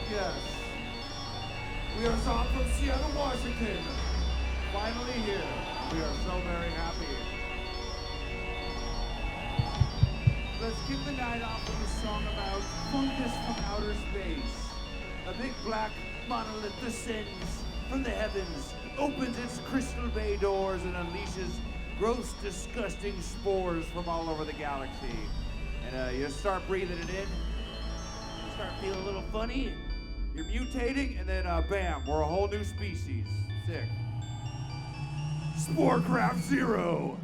Yes. We are Xoth from Seattle, Washington. Finally here. We are so very happy. Let's kick the night off with a song about fungus from outer space. A big black monolith descends from the heavens, opens its crystal bay doors, and unleashes gross, disgusting spores from all over the galaxy. And you start breathing it in, you start feeling a little funny, you're mutating, and then bam, we're a whole new species. Sick. Sporecraft Zero.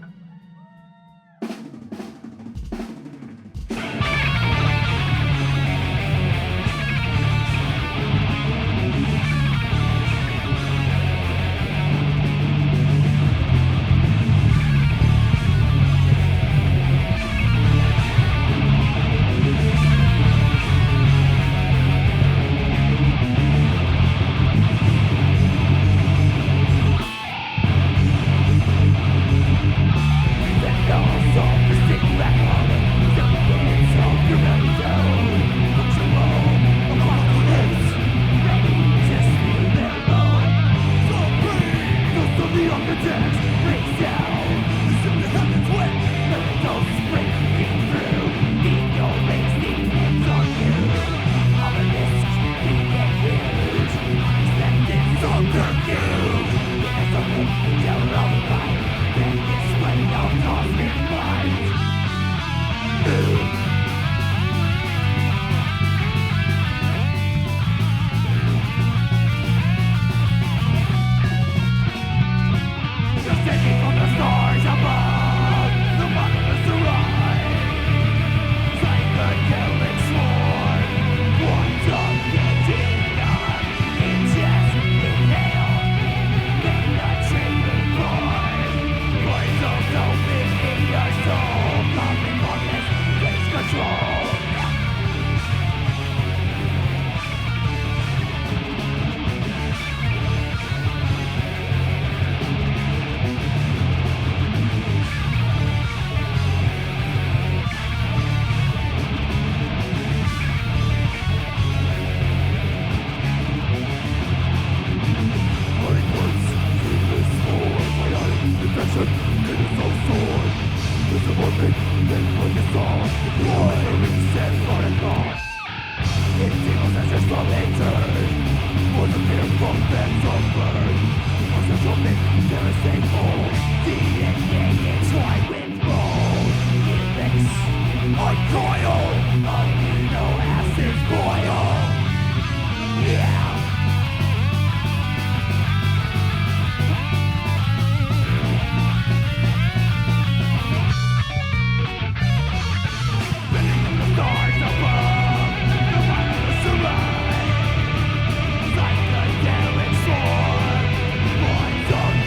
Psychedelic storm, one dark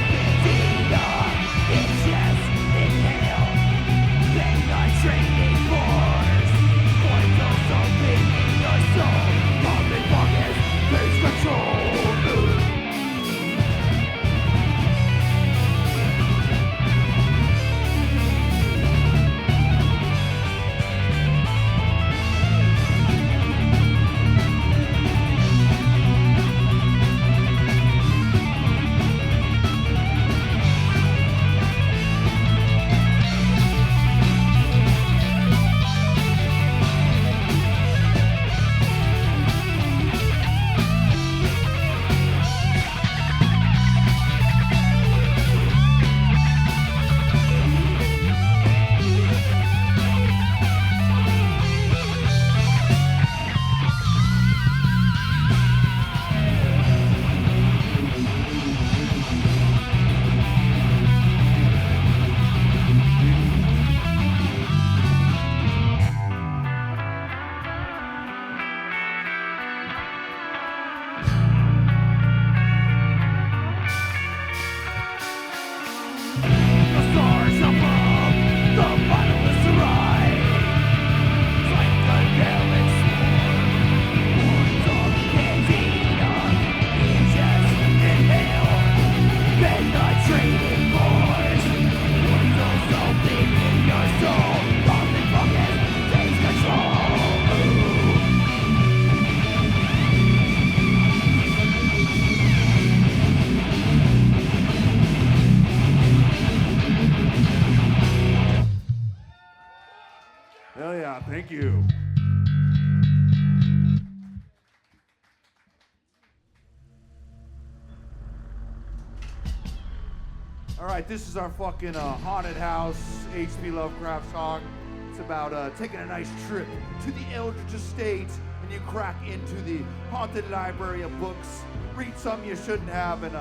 All right, this is our fucking haunted house H.P. Lovecraft song. It's about taking a nice trip to the Eldritch Estate, and you crack into the haunted library of books, read something you shouldn't have, and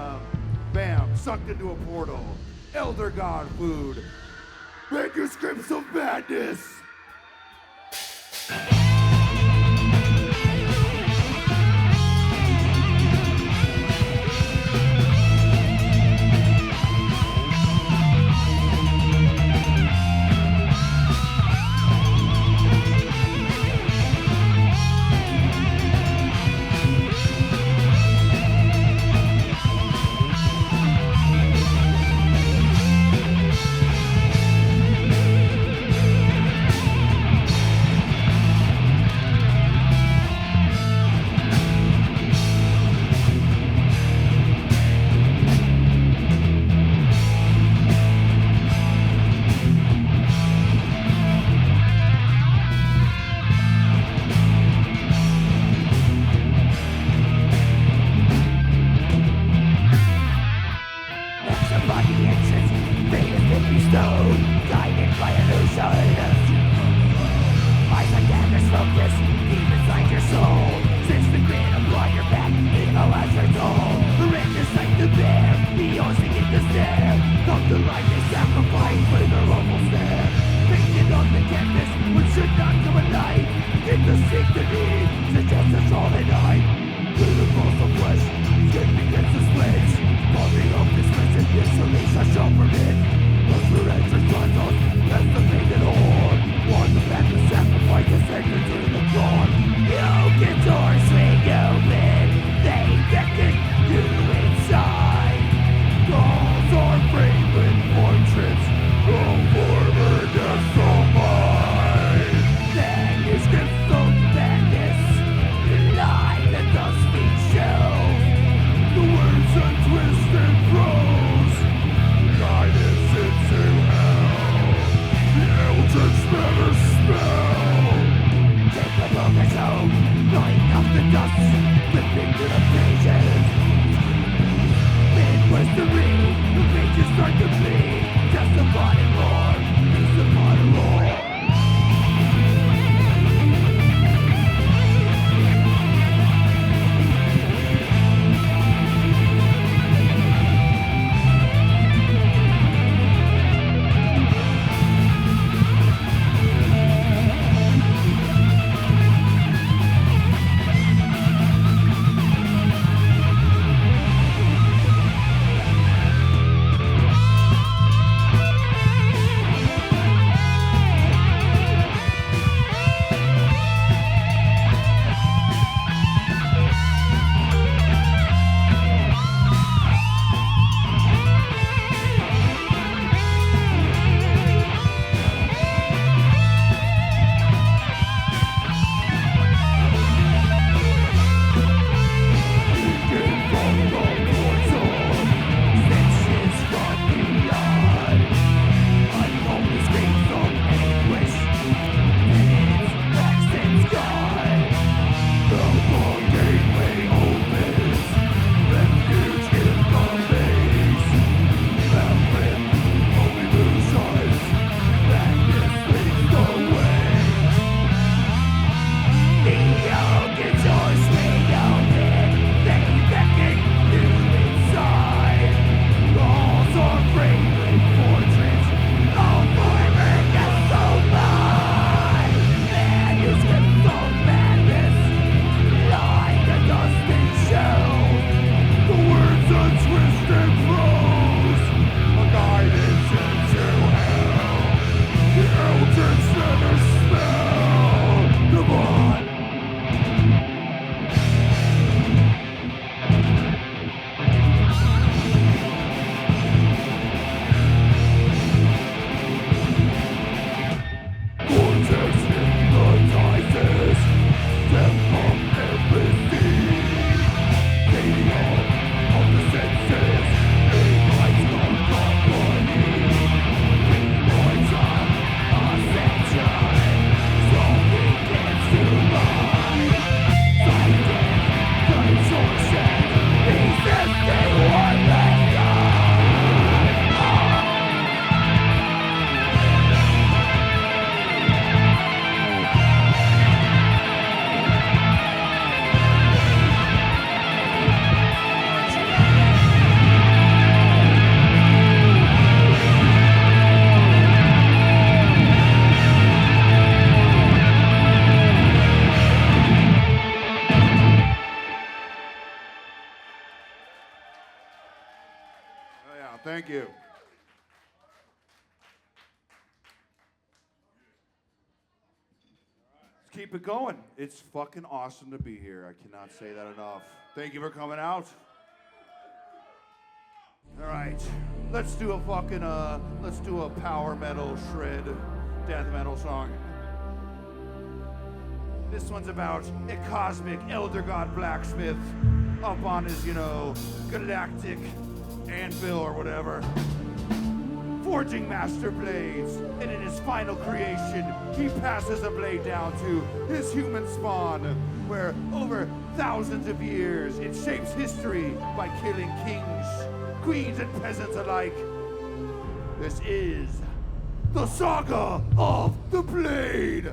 bam, sucked into a portal. Elder God food. Manuscripts of Madness. Thank you. Let's keep it going. It's fucking awesome to be here. I cannot say that enough. Thank you for coming out. All right, let's do a power metal shred death metal song. This one's about a cosmic elder god blacksmith up on his, galactic anvil or whatever, forging master blades, and in his final creation, he passes a blade down to his human spawn, where over thousands of years, it shapes history by killing kings, queens, and peasants alike. This is the Saga of the Blade.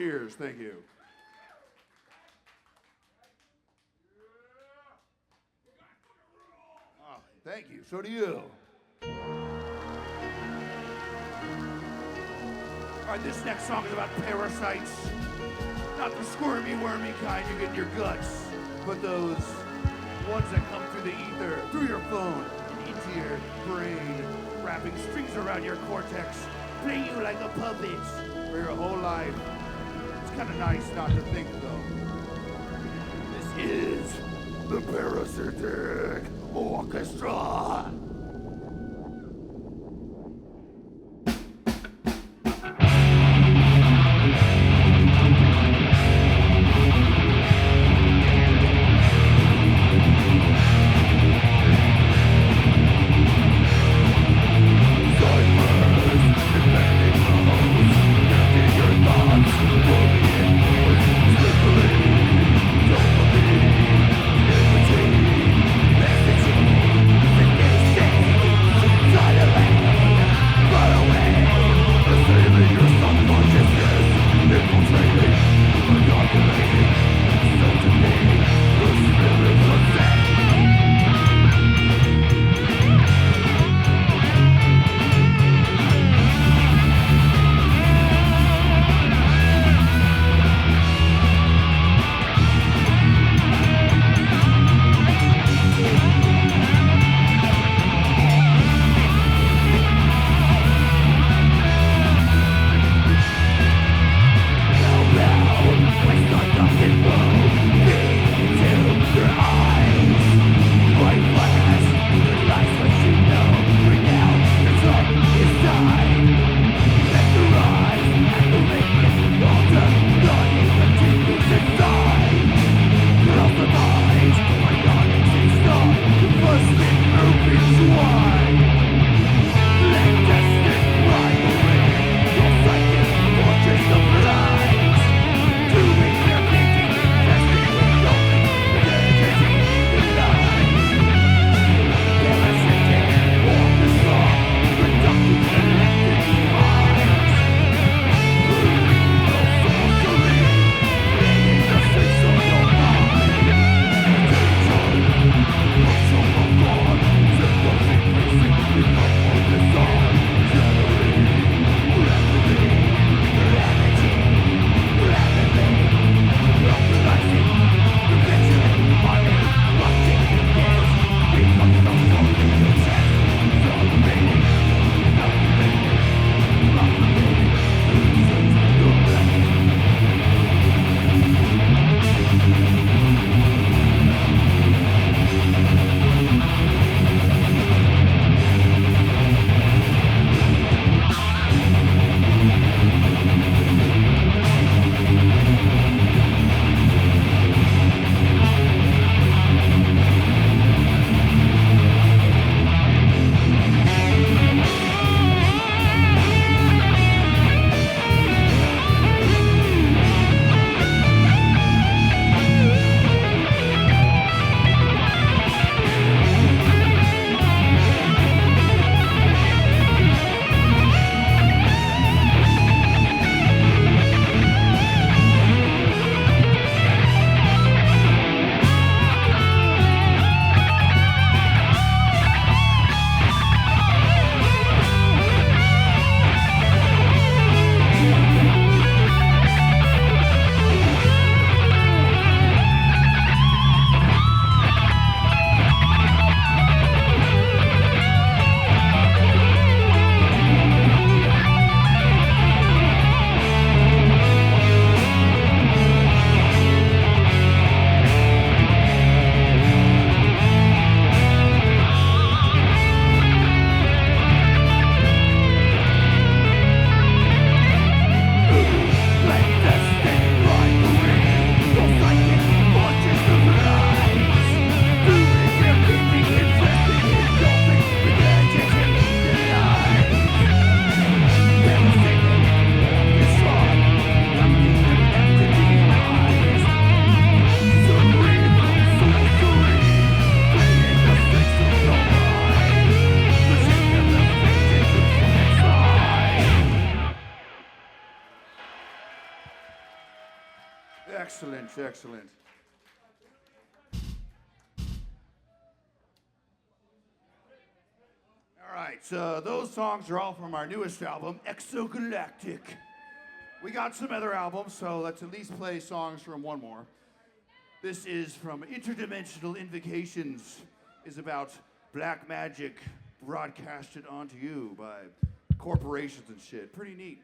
Cheers. Thank you. Oh, thank you. So do you. All right, this next song is about parasites. Not the squirmy, wormy kind you get in your guts, but those ones that come through the ether, through your phone, and into your brain, wrapping strings around your cortex, play you like a puppet for your whole life. It's kind of nice not to think, though. This is the Parasitic Orchestra. This Excellent, excellent. All right, so those songs are all from our newest album, Exogalactic. We got some other albums, so let's at least play songs from one more. This is from Interdimensional Invocations. Is about black magic broadcasted onto you by corporations and shit. Pretty neat.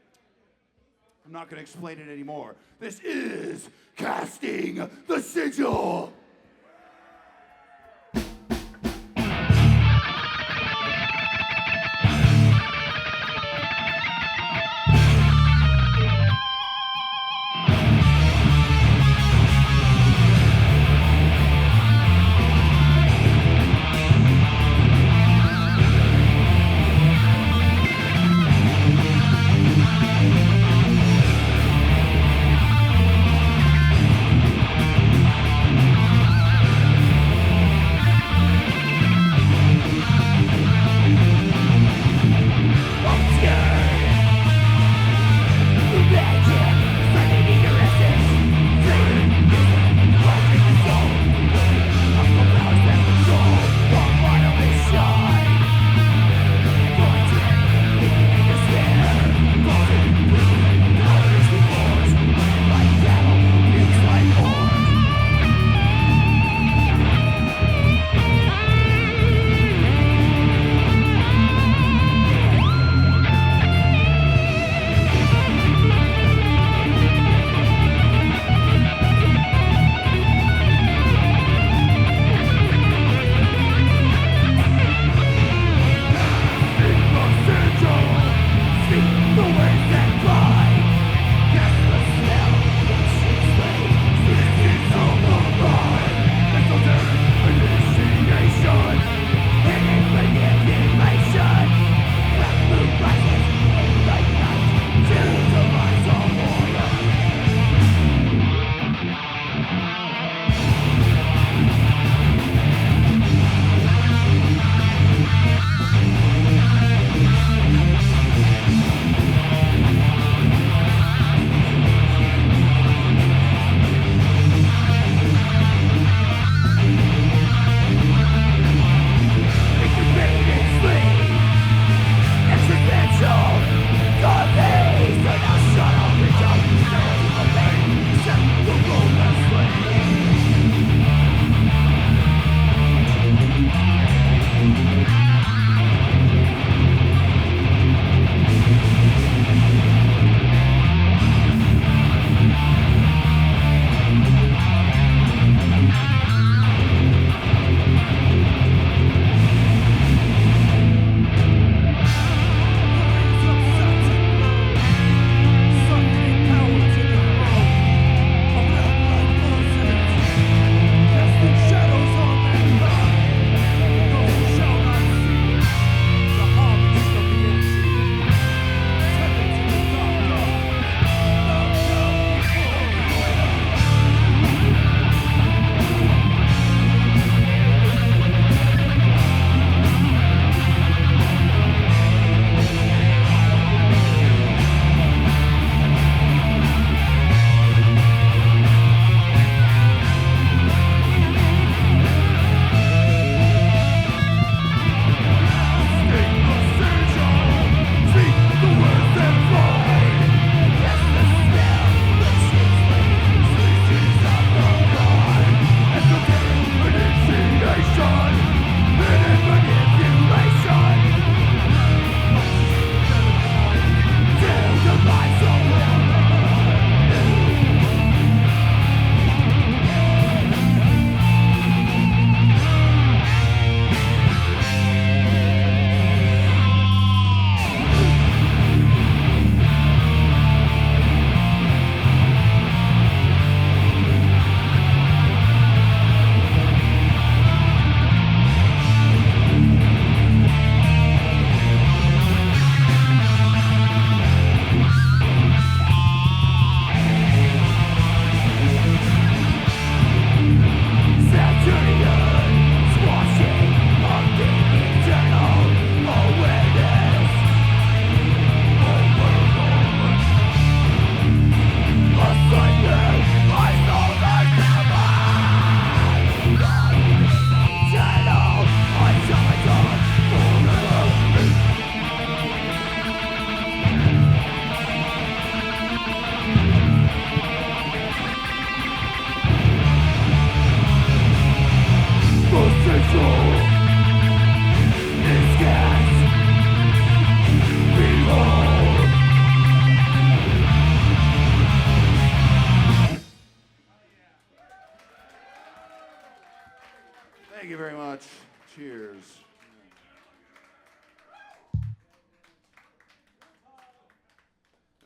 I'm not going to explain it anymore. This is Casting the Sigil.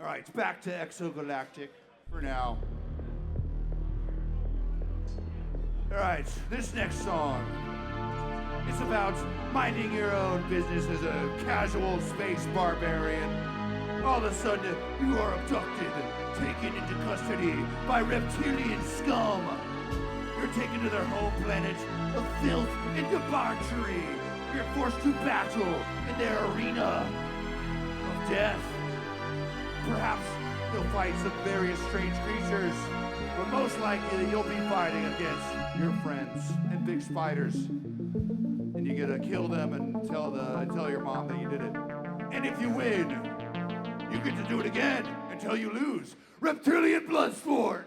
All right, back to Exogalactic for now. All right, this next song, it's about minding your own business as a casual space barbarian. All of a sudden, you are abducted, taken into custody by reptilian scum. You're taken to their home planet of filth and debauchery. You're forced to battle in their arena of death. Perhaps you'll fight some various strange creatures, but most likely you'll be fighting against your friends and big spiders. And you gotta kill them and tell your mom that you did it. And if you win, you get to do it again until you lose. Reptilian Bloodsport!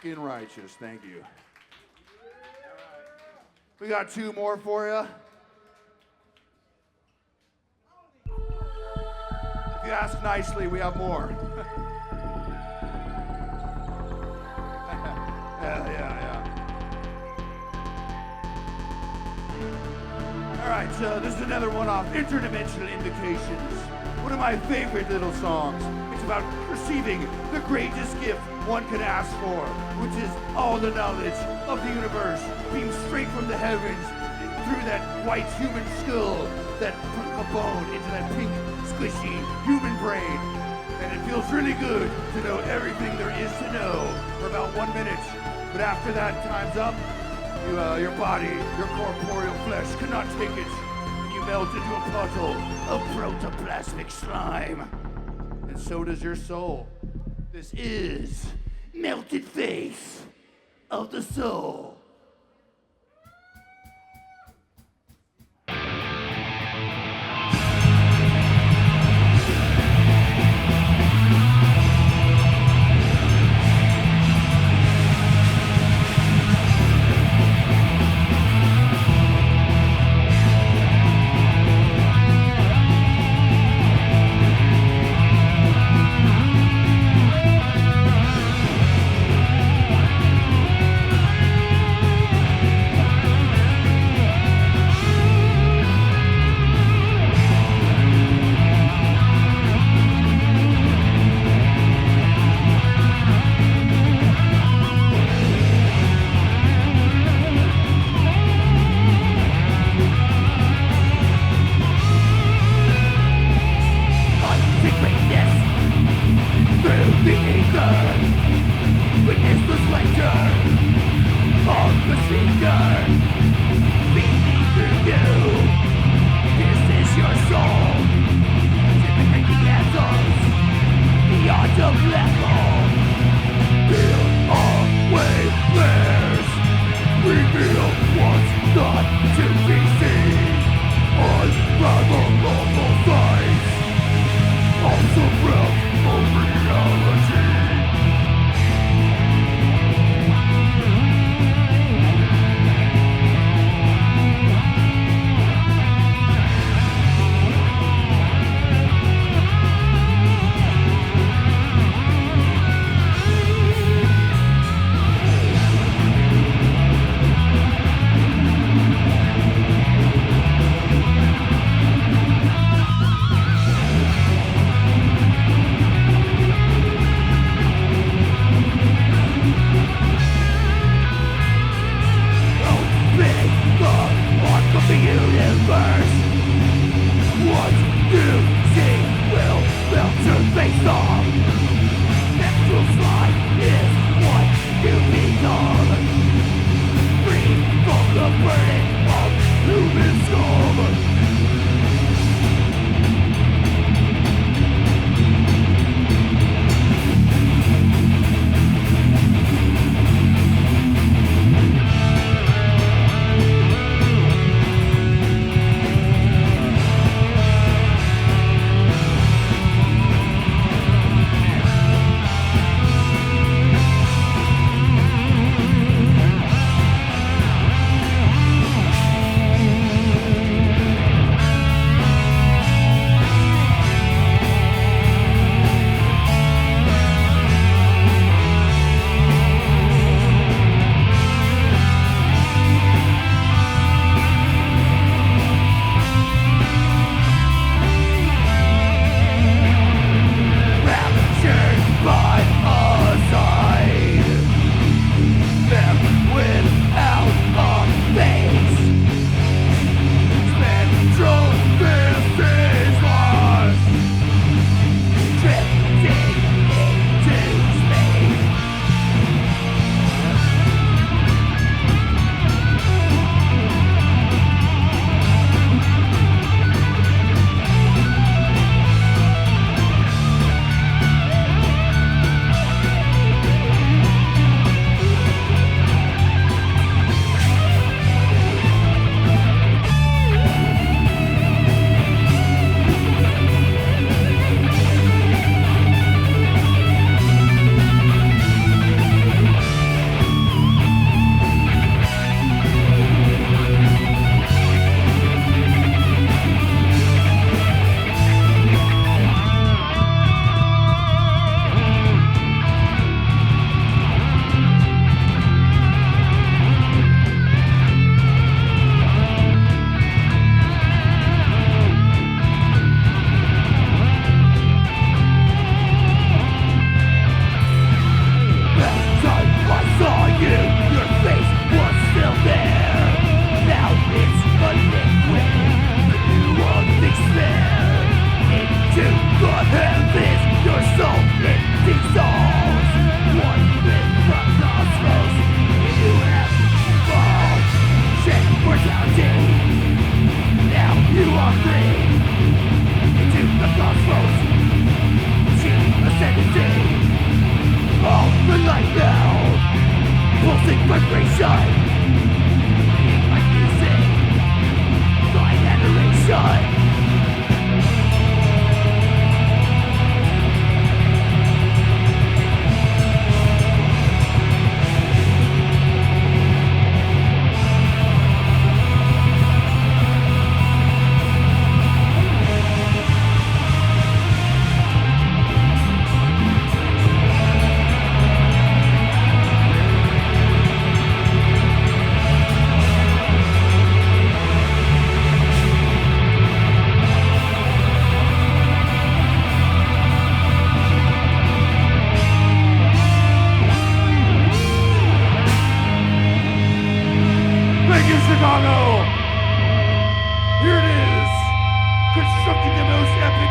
fucking righteous. Thank you. We got two more for you. If you ask nicely, we have more. Yeah. All right, so this is another one off Interdimensional Invocations. One of my favorite little songs. It's about receiving the greatest gift one could ask for, which is all the knowledge of the universe beamed straight from the heavens through that white human skull, that a bone into that pink, squishy human brain. And it feels really good to know everything there is to know for about 1 minute. But after that time's up, your body, your corporeal flesh cannot take it. You melt into a puddle of protoplasmic slime. And so does your soul. This is Melted Face of the Soul.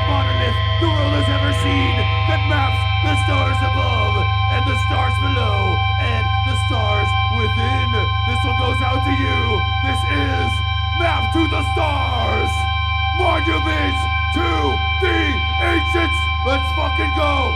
monolith the world has ever seen that maps the stars above and the stars below and the stars within. This one goes out to you. This is Map to the Stars, Monument to the Ancients. Let's fucking go.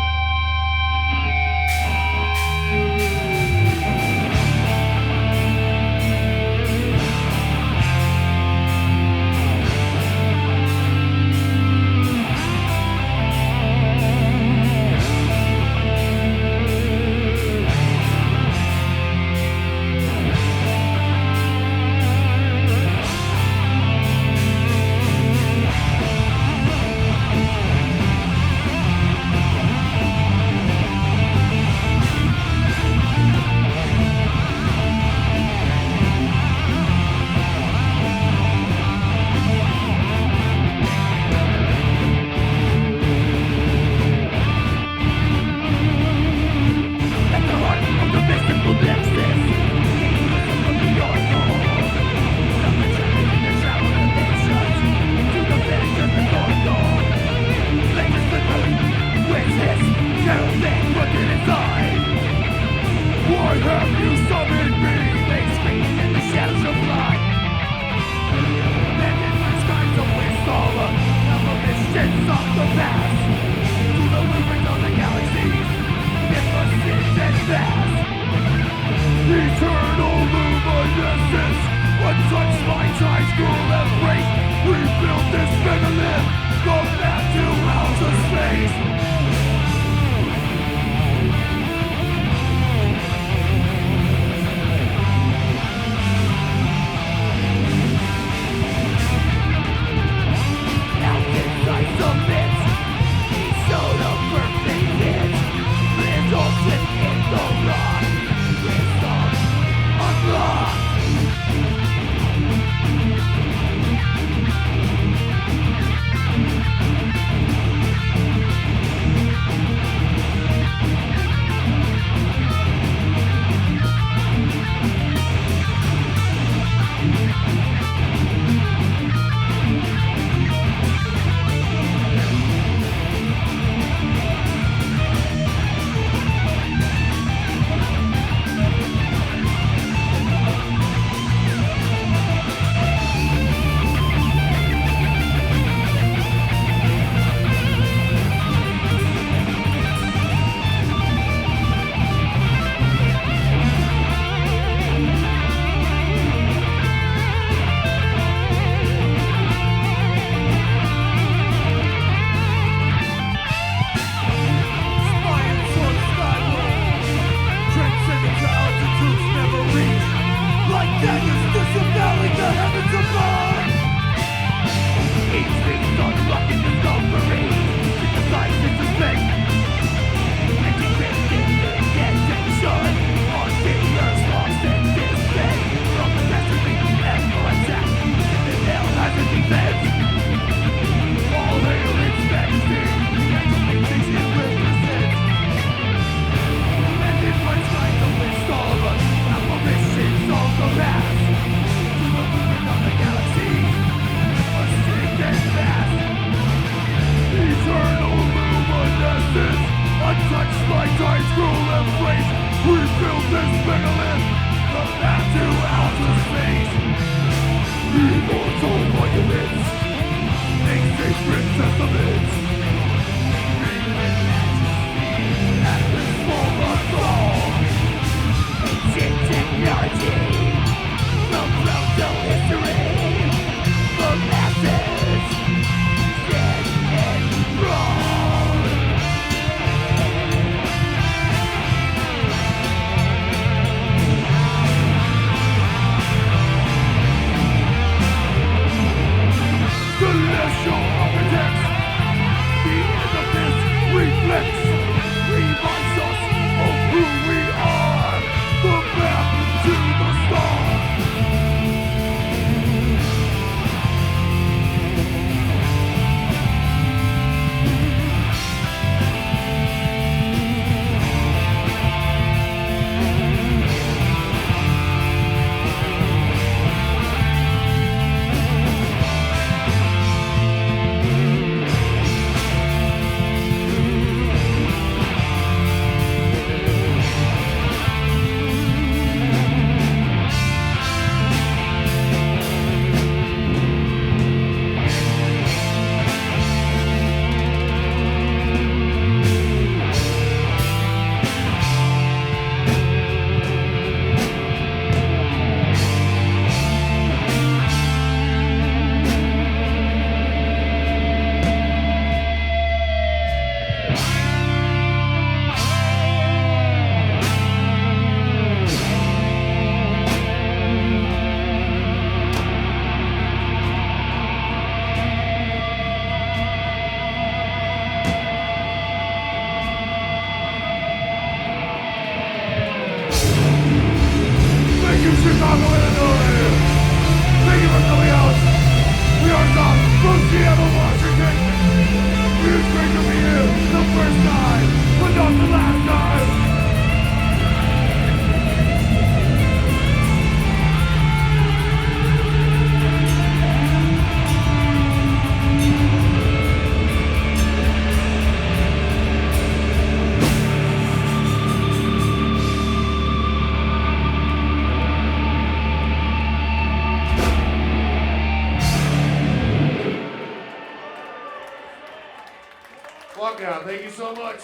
lockdown. Thank you so much.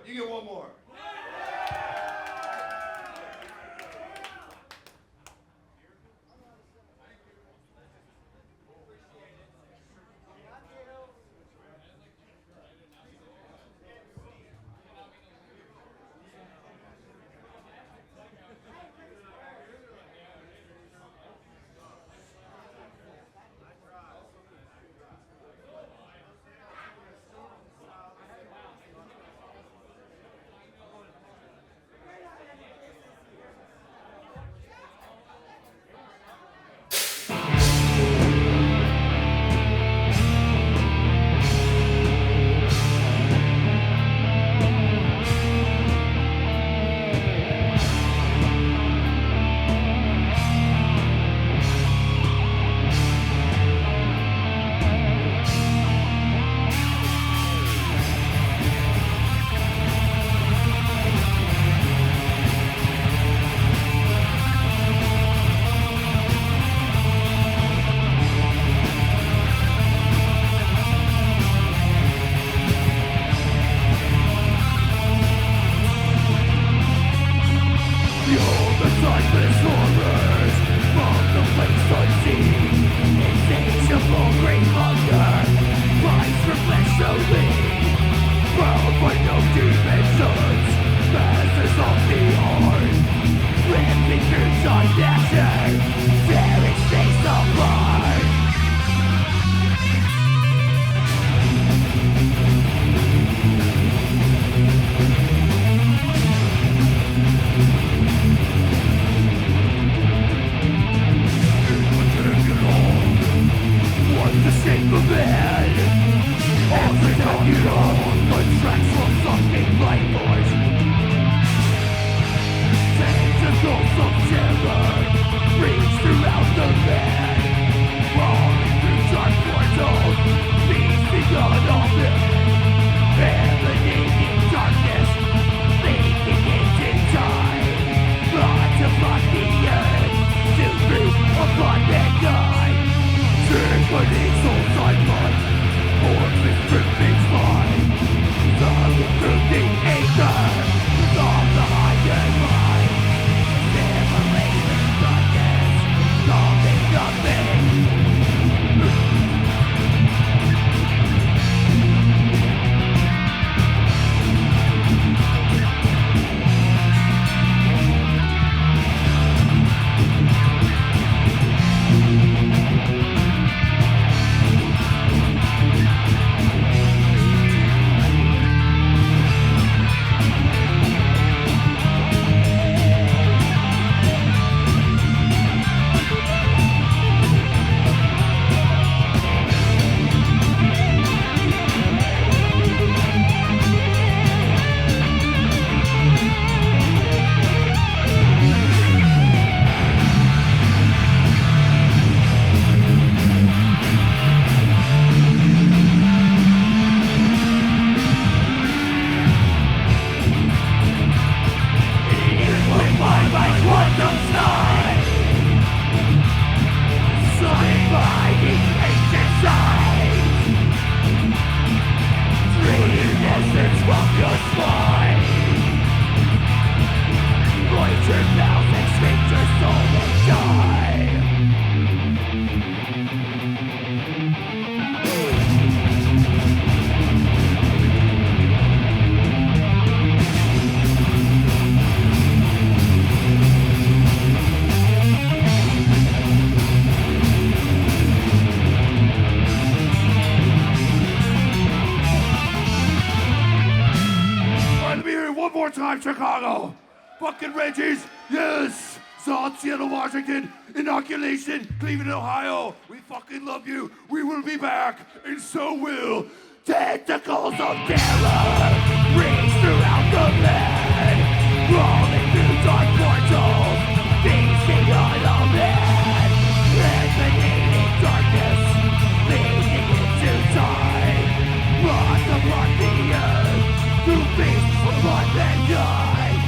You get one more. Chicago, fucking Reggies, yes, ZOTH, Seattle, Washington, Inoculation, Cleveland, Ohio, we fucking love you, we will be back, and so will tentacles of terror, reach throughout the land, crawling through dark portals, feasting on all men, resonating darkness, leading into time, lost upon the brutal beast upon mankind.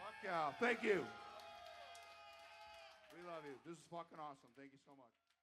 Fuck yeah, thank you. We love you. This is fucking awesome. Thank you so much.